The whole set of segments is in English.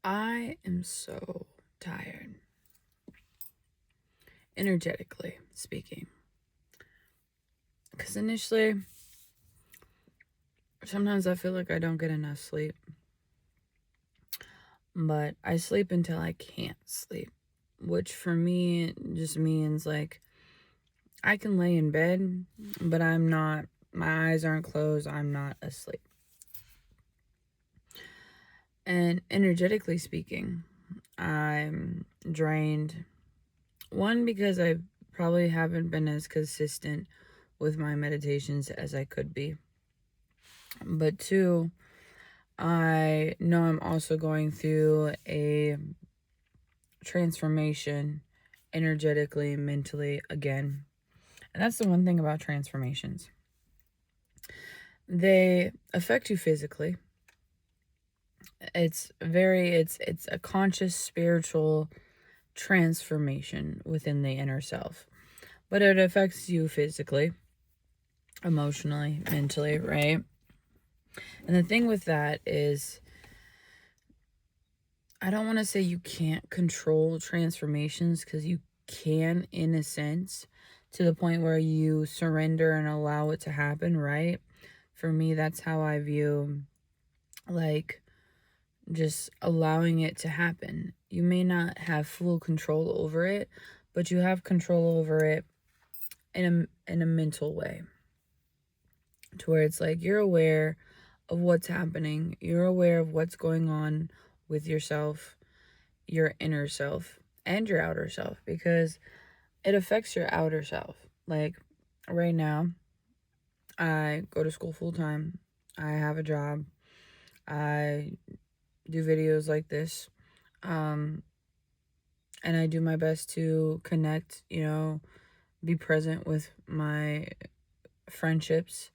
I am so tired, energetically speaking. Because initially, sometimes I feel like I don't get enough sleep. But I sleep until I can't sleep. Which for me just means like I can lay in bed, but my eyes aren't closed, I'm not asleep. And energetically speaking, I'm drained. One, because I probably haven't been as consistent with my meditations as I could be. But two, I know I'm also going through a transformation energetically, mentally again. And that's the one thing about transformations. They affect you physically. It's a conscious spiritual transformation within the inner self. But it affects you physically, emotionally, mentally, right? And the thing with that is, I don't want to say you can't control transformations, because you can, in a sense, to the point where you surrender and allow it to happen, right? For me, that's how I view, like, just allowing it to happen. You may not have full control over it, but you have control over it in a mental way, to where it's like you're aware of what's happening. You're aware of what's going on with yourself, your inner self, and your outer self, because it affects your outer self. Like right now, I go to school full time. I have a job. I do videos like this. And I do my best to connect, be present with my friendships,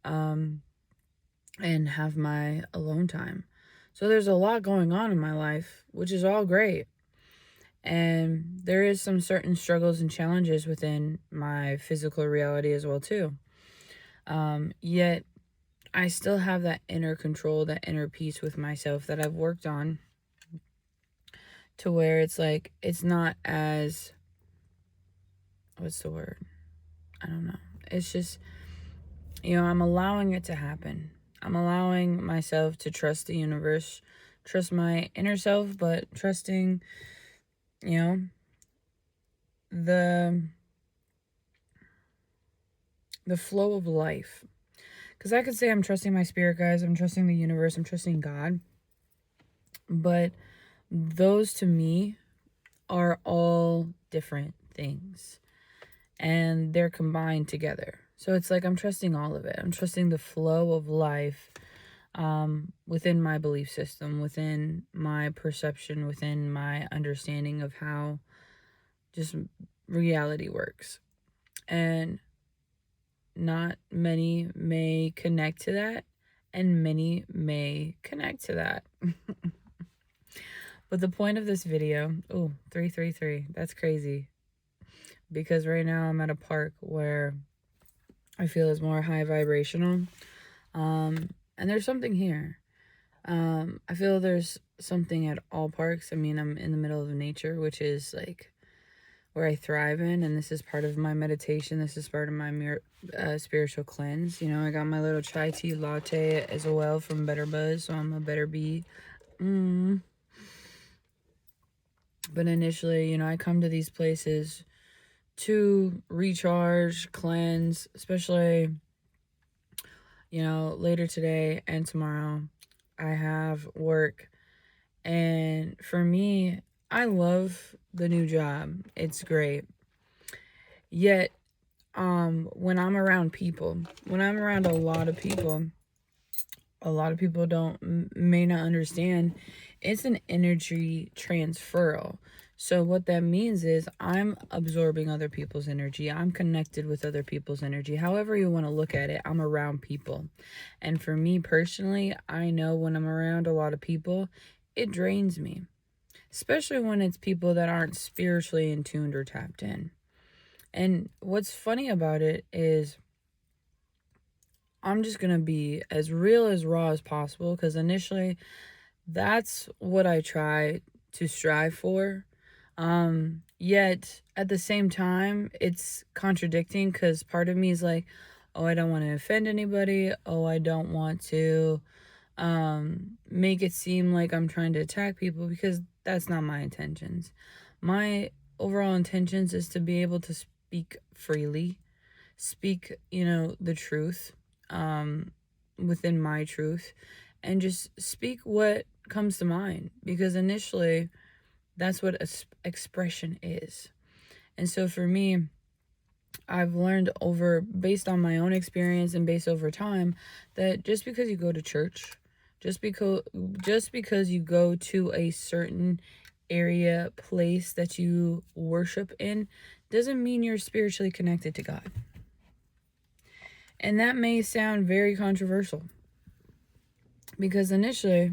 and have my alone time. So there's a lot going on in my life, which is all great. And there is some certain struggles and challenges within my physical reality as well too. Yet I still have that inner control, that inner peace with myself that I've worked on, to where it's like, it's not as, what's the word? I don't know. It's just, I'm allowing it to happen. I'm allowing myself to trust the universe, trust my inner self, but trusting, the flow of life. Because I could say I'm trusting my spirit guides, I'm trusting the universe, I'm trusting God. But those to me are all different things. And they're combined together. So it's like I'm trusting all of it. I'm trusting the flow of life, within my belief system, within my perception, within my understanding of how just reality works. And not many may connect to that, and many may connect to that. But the point of this video, 333, that's crazy. Because right now I'm at a park where I feel is more high vibrational. And there's something here. I feel there's something at all parks. I mean, I'm in the middle of nature, which is like where I thrive in, and this is part of my meditation. This is part of my spiritual cleanse. I got my little chai tea latte as well from Better Buzz, so I'm a better bee. But initially, I come to these places to recharge, cleanse, especially, later today and tomorrow. I have work, and for me, I love the new job. It's great. Yet, when I'm around people, when I'm around a lot of people may not understand, it's an energy transferal. So what that means is I'm absorbing other people's energy. I'm connected with other people's energy. However you want to look at it, I'm around people. And for me personally, I know when I'm around a lot of people, it drains me. Especially when it's people that aren't spiritually in tuned or tapped in. And what's funny about it is I'm just going to be as real as raw as possible, because initially That's what I try to strive for. Yet at the same time, it's contradicting because part of me is like, oh, I don't want to offend anybody. Oh, I don't want to make it seem like I'm trying to attack people, because that's not my intentions. My overall intentions is to be able to speak freely, speak, the truth, within my truth, and just speak what comes to mind, because initially that's what expression is. And so for me, I've learned based on my own experience and based over time, that just because you go to church, just because you go to a certain area, place that you worship in, doesn't mean you're spiritually connected to God. And that may sound very controversial, because initially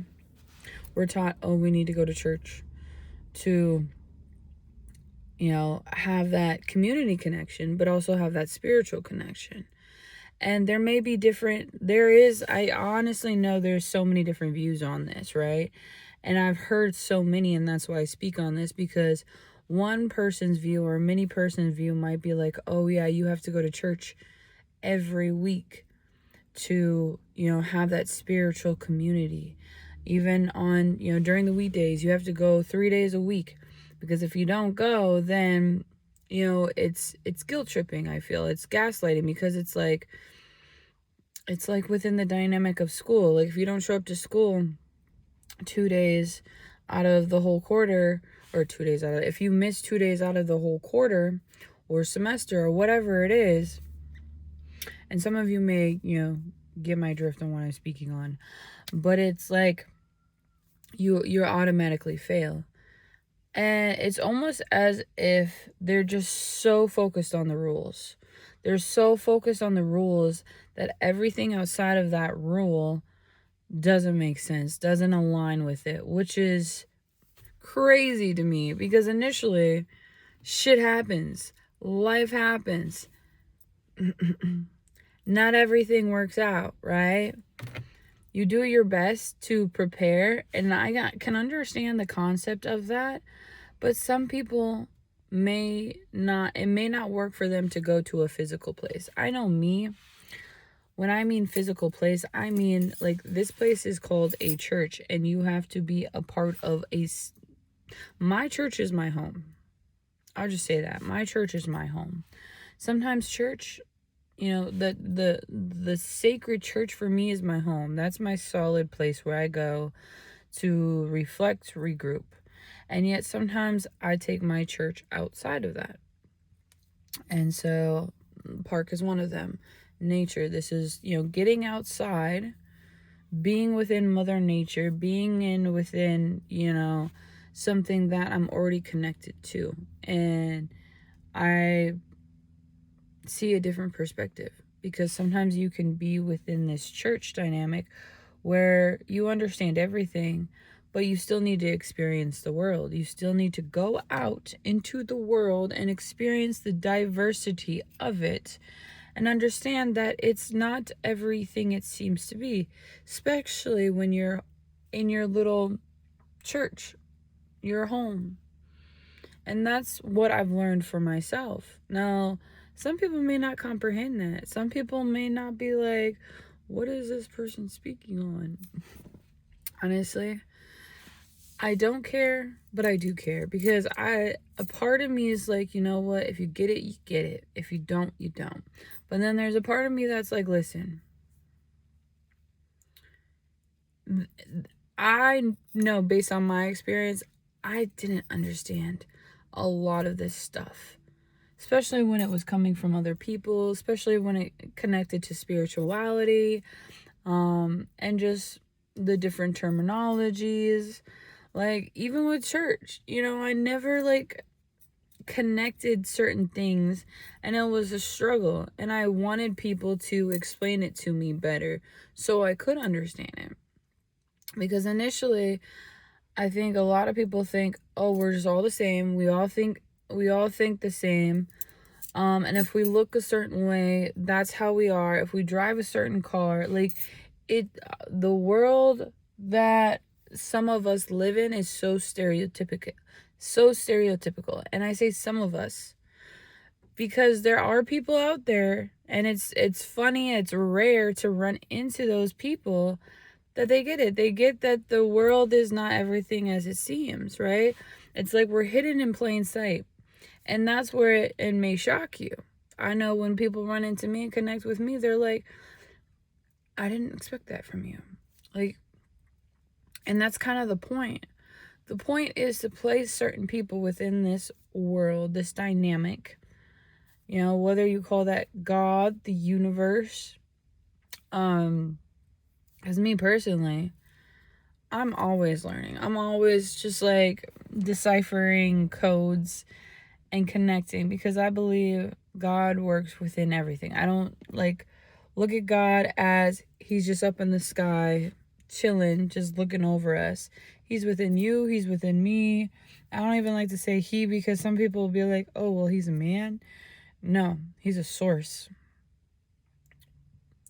we're taught, oh, we need to go to church to, have that community connection, but also have that spiritual connection. And there may be I honestly know there's so many different views on this, right? And I've heard so many, and that's why I speak on this, because one person's view or many person's view might be like, oh yeah, you have to go to church every week to, have that spiritual community. Even on, during the weekdays, you have to go 3 days a week, because if you don't go, then, it's guilt tripping. I feel it's gaslighting, because it's like within the dynamic of school. Like if you don't show up to school 2 days out of the whole quarter, or 2 days if you miss 2 days out of the whole quarter or semester or whatever it is, and some of you may, get my drift on what I'm speaking on, but it's like you automatically fail. And it's almost as if they're just so focused on the rules. They're so focused on the rules that everything outside of that rule doesn't make sense, doesn't align with it, which is crazy to me, because initially shit happens, life happens. Not everything works out, right? You do your best to prepare, and can understand the concept of that, but some people it may not work for them to go to a physical place. I know me, when I mean physical place, I mean like this place is called a church, and you have to be a part of my church is my home. I'll just say that. My church is my home. Sometimes church, the sacred church for me is my home. That's my solid place where I go to reflect, regroup. And yet sometimes I take my church outside of that. And so park is one of them. Nature. This is, getting outside, being within Mother Nature, being within, something that I'm already connected to. And I see a different perspective, because sometimes you can be within this church dynamic where you understand everything, but you still need to experience the world. You still need to go out into the world and experience the diversity of it, and understand that it's not everything it seems to be, especially when you're in your little church, your home. And that's what I've learned for myself. Now, some people may not comprehend that. Some people may not be like, what is this person speaking on? Honestly, I don't care, but I do care, because a part of me is like, you know what? If you get it, you get it. If you don't, you don't. But then there's a part of me that's like, listen, I know based on my experience, I didn't understand a lot of this stuff, especially when it was coming from other people, especially when it connected to spirituality, and just the different terminologies. Like, even with church, I never connected certain things, and it was a struggle, and I wanted people to explain it to me better so I could understand it. Because initially, I think a lot of people think, oh, we're just all the same. We all think the same. And if we look a certain way, that's how we are. If we drive a certain car, the world that some of us live in is so stereotypical. And I say some of us because there are people out there, and it's funny, it's rare to run into those people that they get it. They get that the world is not everything as it seems, right? It's like we're hidden in plain sight. And that's where it may shock you. I know when people run into me and connect with me, they're like, I didn't expect that from you. Like, and that's kind of the point. The point is to place certain people within this world, this dynamic, you know, whether you call that God, the universe. As me personally, I'm always learning. I'm always just like deciphering codes and connecting, because I believe God works within everything. I don't like look at God as he's just up in the sky chilling, just looking over us. He's within you, he's within me. I don't even like to say he, because some people will be like, oh, well, he's a man. No, he's a source.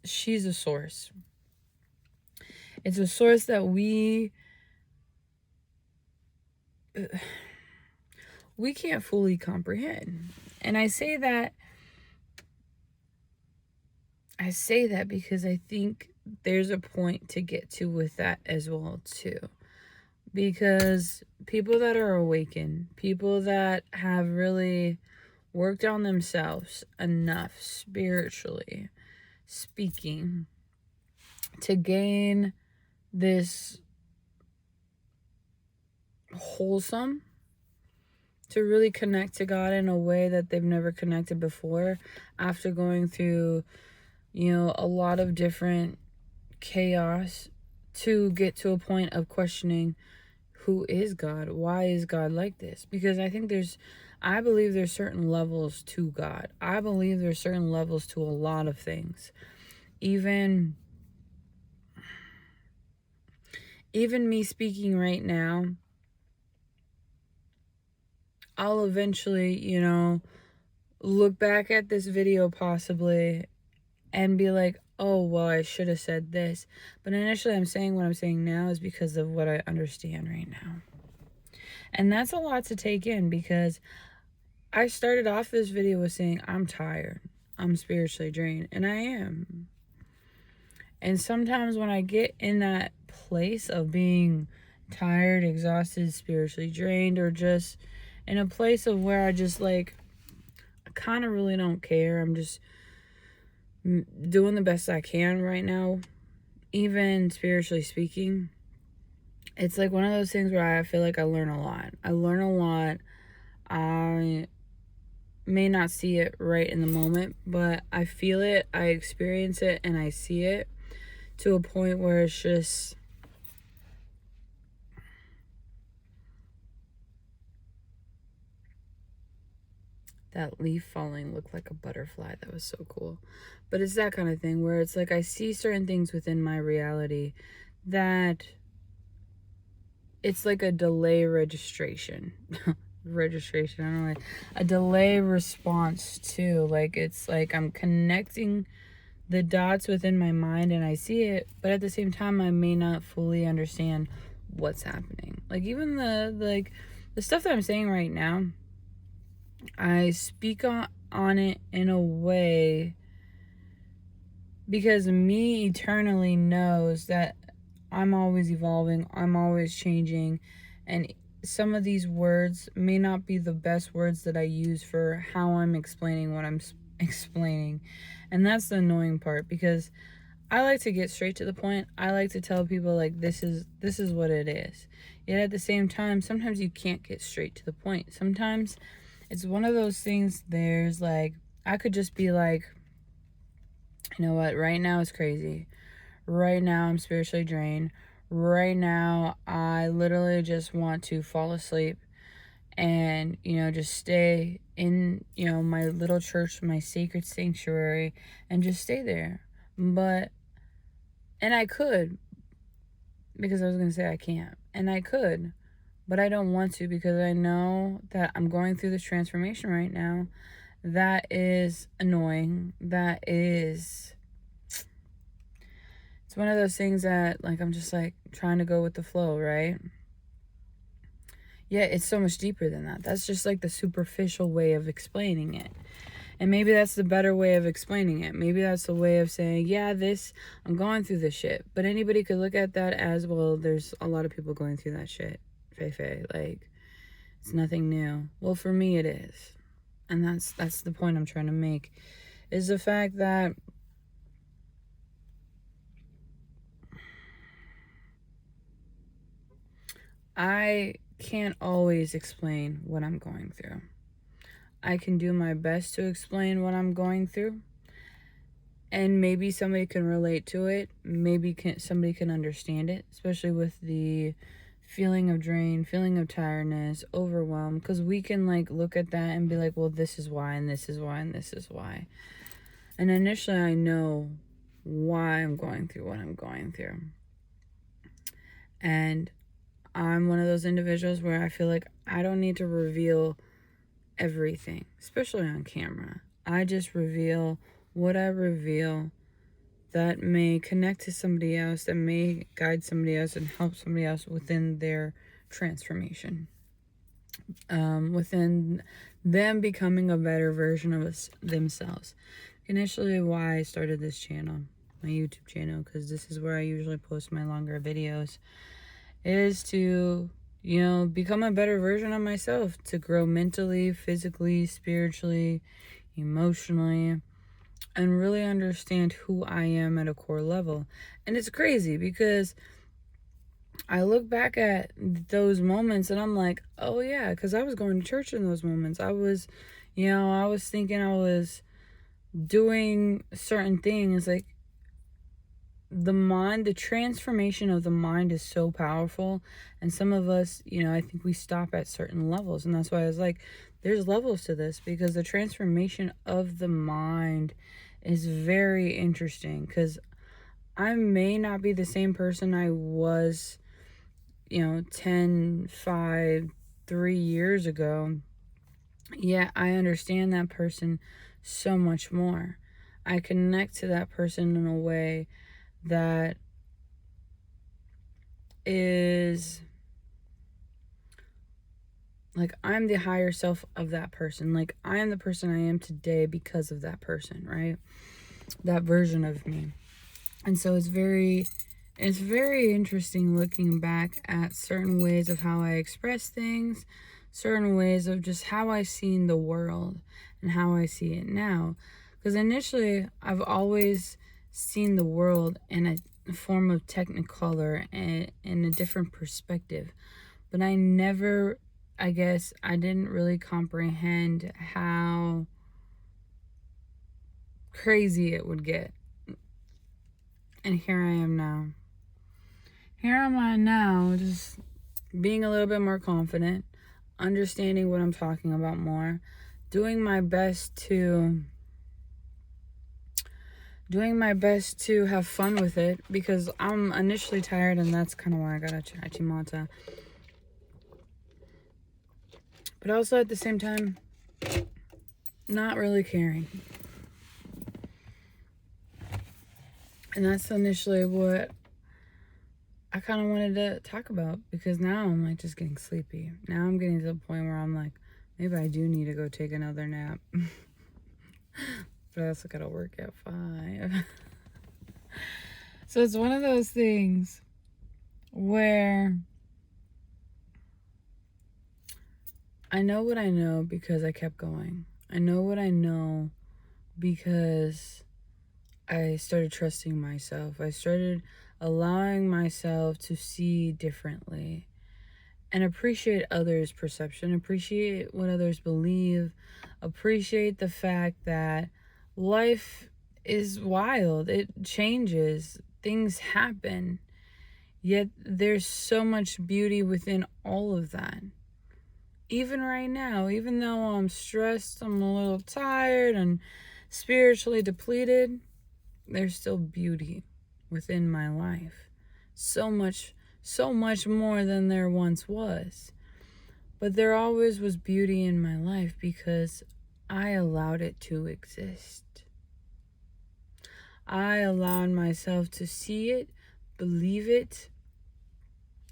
She's a source. It's a source that we can't fully comprehend. And I say that because I think there's a point to get to with that as well too. Because people that are awakened, people that have really worked on themselves enough spiritually speaking to gain this wholesome, to really connect to God in a way that they've never connected before, after going through, you know, a lot of different chaos, to get to a point of questioning, who is God? Why is God like this? Because I believe there's certain levels to God. I believe there's certain levels to a lot of things. Even me speaking right now, I'll eventually, you know, look back at this video possibly and be like, oh, well, I should have said this. But initially I'm saying what I'm saying now is because of what I understand right now. And that's a lot to take in, because I started off this video with saying I'm tired. I'm spiritually drained. And I am. And sometimes when I get in that place of being tired, exhausted, spiritually drained, or just in a place of where I just like, I kind of really don't care. I'm just doing the best I can right now, even spiritually speaking. It's like one of those things where I feel like I learn a lot. I may not see it right in the moment, but I feel it, I experience it, and I see it to a point where it's just, that leaf falling looked like a butterfly. That was so cool. But it's that kind of thing where it's like I see certain things within my reality that it's like a delay registration. I don't know, a delay response too. Like, it's like I'm connecting the dots within my mind and I see it, but at the same time I may not fully understand what's happening. Like, even the stuff that I'm saying right now, I speak on it in a way because me eternally knows that I'm always evolving, I'm always changing, and some of these words may not be the best words that I use for how I'm explaining what I'm explaining. And that's the annoying part, because I like to get straight to the point. I like to tell people, like, this is what it is. Yet at the same time, sometimes you can't get straight to the point. Sometimes it's one of those things, there's like, I could just be like, you know what, right now is crazy. Right now I'm spiritually drained. Right now I literally just want to fall asleep and, you know, just stay in, you know, my little church, my sacred sanctuary, and just stay there. But, and I could, because I was going to say I can't. And I could, but I don't want to, because I know that I'm going through this transformation right now that is annoying. That is, it's one of those things that, like, I'm just, like, trying to go with the flow, right? Yeah, it's so much deeper than that. That's just, like, the superficial way of explaining it. And maybe that's the better way of explaining it. Maybe that's the way of saying, yeah, I'm going through this shit. But anybody could look at that as, well, there's a lot of people going through that shit, Faefae. Like, it's nothing new. Well, for me, it is. And that's the point I'm trying to make, is the fact that I can't always explain what I'm going through. I can do my best to explain what I'm going through. And maybe somebody can relate to it. Maybe somebody can understand it, especially with the feeling of drain, feeling of tiredness, overwhelm. Because we can, like, look at that and be like, well, this is why, and this is why, and this is why. And initially, I know why I'm going through what I'm going through. And I'm one of those individuals where I feel like I don't need to reveal everything, especially on camera. I just reveal what I reveal that may connect to somebody else, that may guide somebody else and help somebody else within their transformation, within them becoming a better version of themselves. Initially, why I started this channel, my YouTube channel, because this is where I usually post my longer videos, is to, you know, become a better version of myself, to grow mentally, physically, spiritually, emotionally, and really understand who I am at a core level. And it's crazy because I look back at those moments and I'm like, oh yeah, because I was going to church in those moments. I was thinking I was doing certain things. Like, the transformation of the mind is so powerful. And some of us, you know, I think we stop at certain levels. And that's why I was like, there's levels to this, because the transformation of the mind is very interesting. Because I may not be the same person I was, 10, 5, 3 years ago. Yet I understand that person so much more. I connect to that person in a way that is like, I'm the higher self of that person. Like, I am the person I am today because of that person, right? That version of me. And so it's very interesting looking back at certain ways of how I express things, certain ways of just how I seen the world and how I see it now. Because initially, I've always seen the world in a form of technicolor and in a different perspective. But I didn't really comprehend how crazy it would get. And here I am now. Here am I now, just being a little bit more confident, understanding what I'm talking about more, doing my best to have fun with it, because I'm initially tired, and that's kind of why I got a Chachimata. But also at the same time, not really caring. And that's initially what I kind of wanted to talk about, because now I'm like just getting sleepy. Now I'm getting to the point where I'm like, maybe I do need to go take another nap. But I also gotta work at 5. So it's one of those things where I know what I know because I kept going. I know what I know because I started trusting myself. I started allowing myself to see differently and appreciate others' perception, appreciate what others believe, appreciate the fact that life is wild. It changes. Things happen. Yet there's so much beauty within all of that. Even right now, even though I'm stressed, I'm a little tired and spiritually depleted, there's still beauty within my life. So much more than there once was. But there always was beauty in my life because I allowed it to exist. I allowed myself to see it, believe it,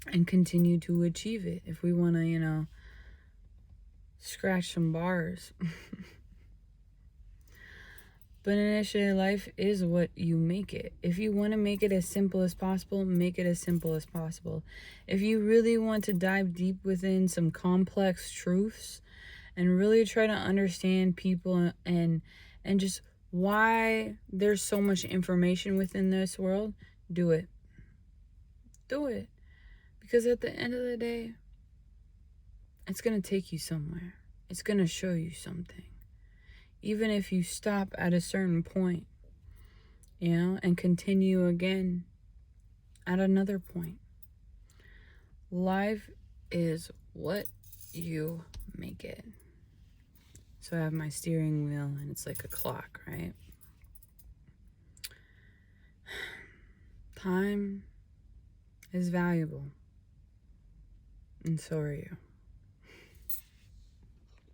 and continue to achieve it. If we want to, scratch some bars. But initially, life is what you make it. If you want to make it as simple as possible, make it as simple as possible. If you really want to dive deep within some complex truths and really try to understand people and just why there's so much information within this world, do it. Do it. Because at the end of the day, it's going to take you somewhere. It's going to show you something. Even if you stop at a certain point, and continue again at another point. Life is what you make it. So I have my steering wheel and it's like a clock, right? Time is valuable. And so are you.